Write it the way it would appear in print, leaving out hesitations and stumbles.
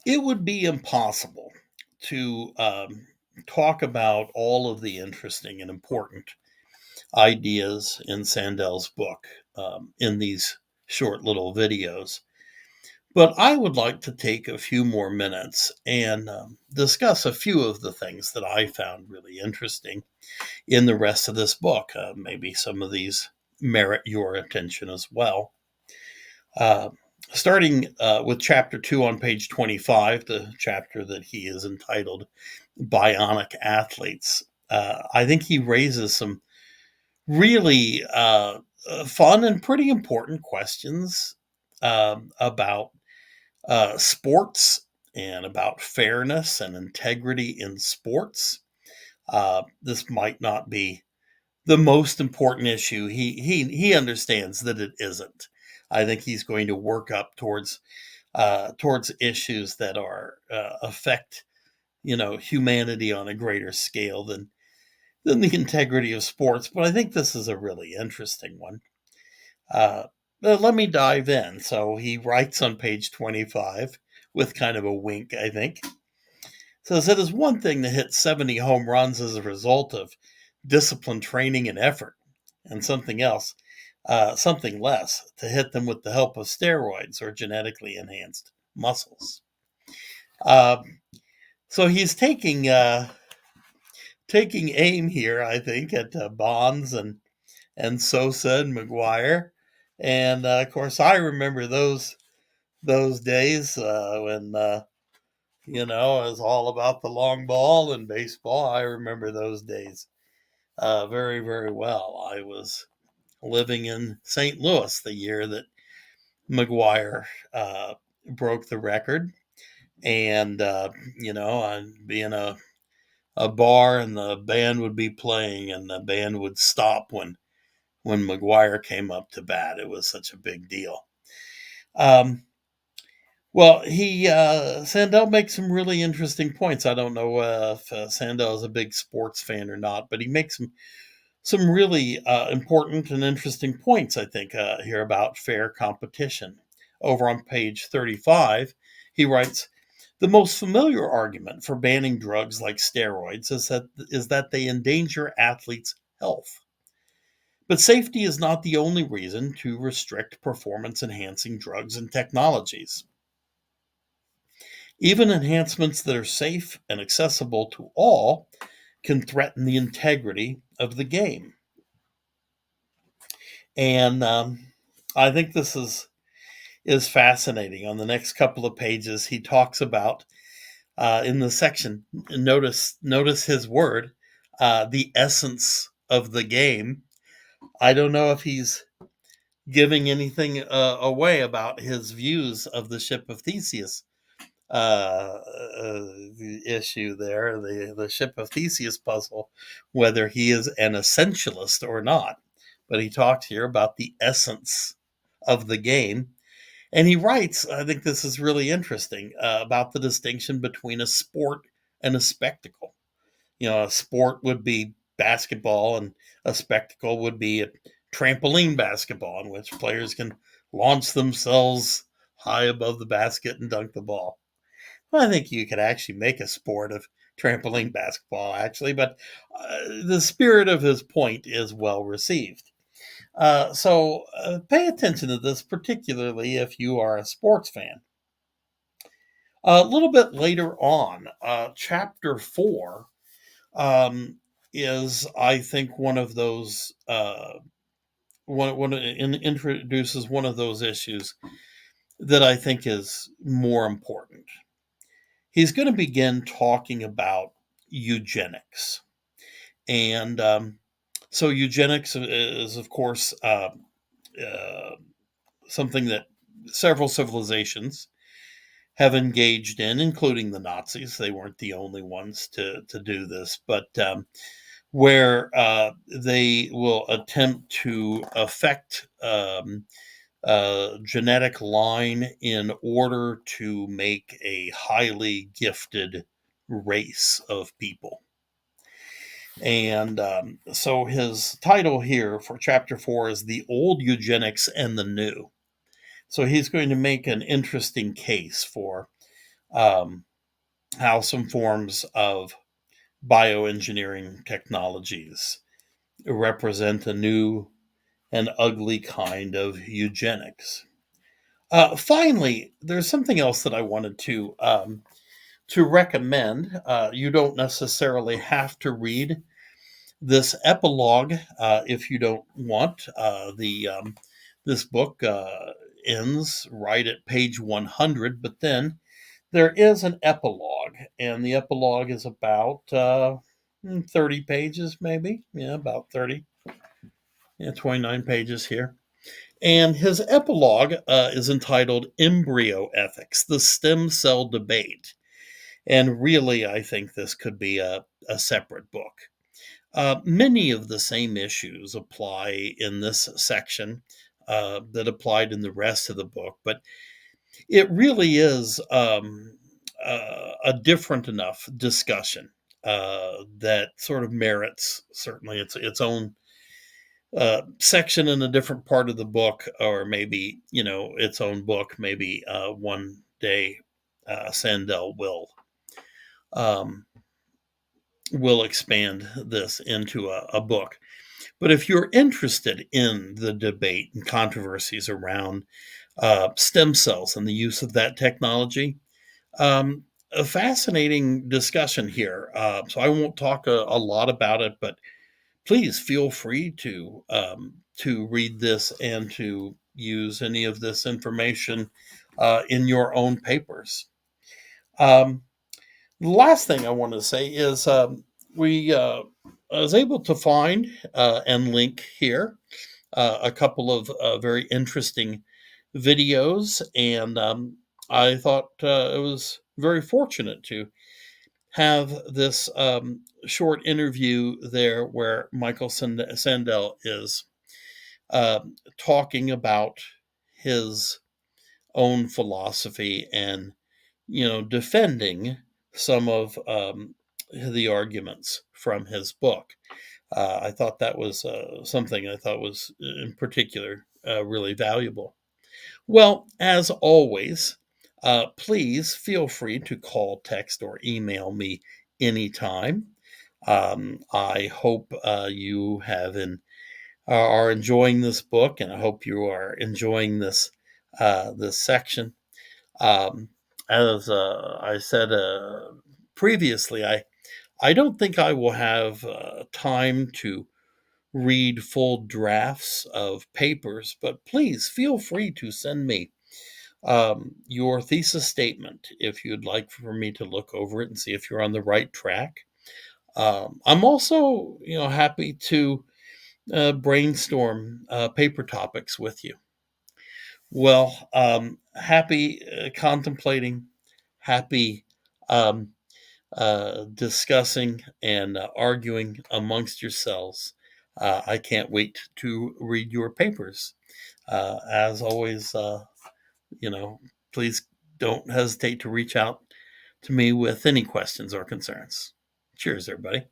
It would be impossible to talk about all of the interesting and important ideas in Sandel's book in these short little videos. But I would like to take a few more minutes and discuss a few of the things that I found really interesting in the rest of this book. Maybe some of these merit your attention as well. Uh, Starting with chapter 2 on page 25, the chapter that he is entitled Bionic Athletes. I think he raises some really fun and pretty important questions about sports and about fairness and integrity in sports. This might not be the most important issue. He understands that it isn't. I think he's going to work up towards issues that are affect humanity on a greater scale than the integrity of sports. But I think this is a really interesting one. Uh, Let me dive in. So he writes on page 25 with kind of a wink, I think. Says it is one thing to hit 70 home runs as a result of disciplined training and effort, and something less, to hit them with the help of steroids or genetically enhanced muscles. Uh, so he's taking aim here, I think, at Bonds and Sosa and McGuire, and of course I remember those days when it was all about the long ball in baseball. I remember those days very, very well. I was living in St. Louis the year that McGuire broke the record, and I'd be in a bar and the band would be playing, and the band would stop when McGuire came up to bat. It was such a big deal. Um, Well, he Sandel makes some really interesting points. I don't know if Sandel is a big sports fan or not, but he makes some really important and interesting points. I think here about fair competition. Over on page 35, he writes, "The most familiar argument for banning drugs like steroids is that they endanger athletes' health. But safety is not the only reason to restrict performance enhancing drugs and technologies. Even enhancements that are safe and accessible to all can threaten the integrity of the game." And I think this is fascinating. On the next couple of pages, he talks about in the section. Notice his word, the essence of the game. I don't know if he's giving anything away about his views of the ship of Theseus the issue there, the ship of Theseus puzzle, whether he is an essentialist or not. But he talks here about the essence of the game. And he writes, I think this is really interesting, about the distinction between a sport and a spectacle. A sport would be basketball, and a spectacle would be a trampoline basketball in which players can launch themselves high above the basket and dunk the ball. Well, I think you could actually make a sport of trampoline basketball, actually, but the spirit of his point is well received. So pay attention to this, particularly if you are a sports fan. A little bit later on, chapter 4 is, I think, one of those. Introduces one of those issues that I think is more important. He's going to begin talking about eugenics. And so eugenics is, of course, uh, something that several civilizations have engaged in, including the Nazis. They weren't the only ones to do this, but where they will attempt to affect genetic line in order to make a highly gifted race of people. And so his title here for chapter 4 is The Old Eugenics and the New. So he's going to make an interesting case for um, how some forms of bioengineering technologies represent a new and ugly kind of eugenics. Finally, there's something else that I wanted to recommend. You don't necessarily have to read this epilogue if you don't want. The This book ends right at page 100, but then there is an epilogue, and the epilogue is about 30 pages, maybe. Yeah, about 30. Yeah, 29 pages here. And his epilogue is entitled Embryo Ethics, the Stem Cell Debate. And really, I think this could be a separate book. Many of the same issues apply in this section that applied in the rest of the book, but it really is a different enough discussion that sort of merits certainly its own section in a different part of the book, or maybe its own book. Maybe one day Sandel um, will expand this into a book. But if you're interested in the debate and controversies around stem cells and the use of that technology, a fascinating discussion here. So I won't talk a lot about it, but please feel free to read this and to use any of this information in your own papers. Um, the last thing I want to say is we I was able to find and link here a couple of very interesting videos, and I thought it was very fortunate to have this short interview there where Michael Sandel is talking about his own philosophy and defending some of the arguments from his book. I thought that was something I thought was in particular really valuable. Well, as always, please feel free to call, text, or email me anytime. I hope you are enjoying this book, and I hope you are enjoying this section. Um, as I said previously, I don't think I will have time to read full drafts of papers, but please feel free to send me your thesis statement if you'd like for me to look over it and see if you're on the right track. I'm also, happy to brainstorm paper topics with you. Well, happy contemplating, happy um, discussing and arguing amongst yourselves. I can't wait to read your papers. As always, you know, please don't hesitate to reach out to me with any questions or concerns. Cheers, everybody.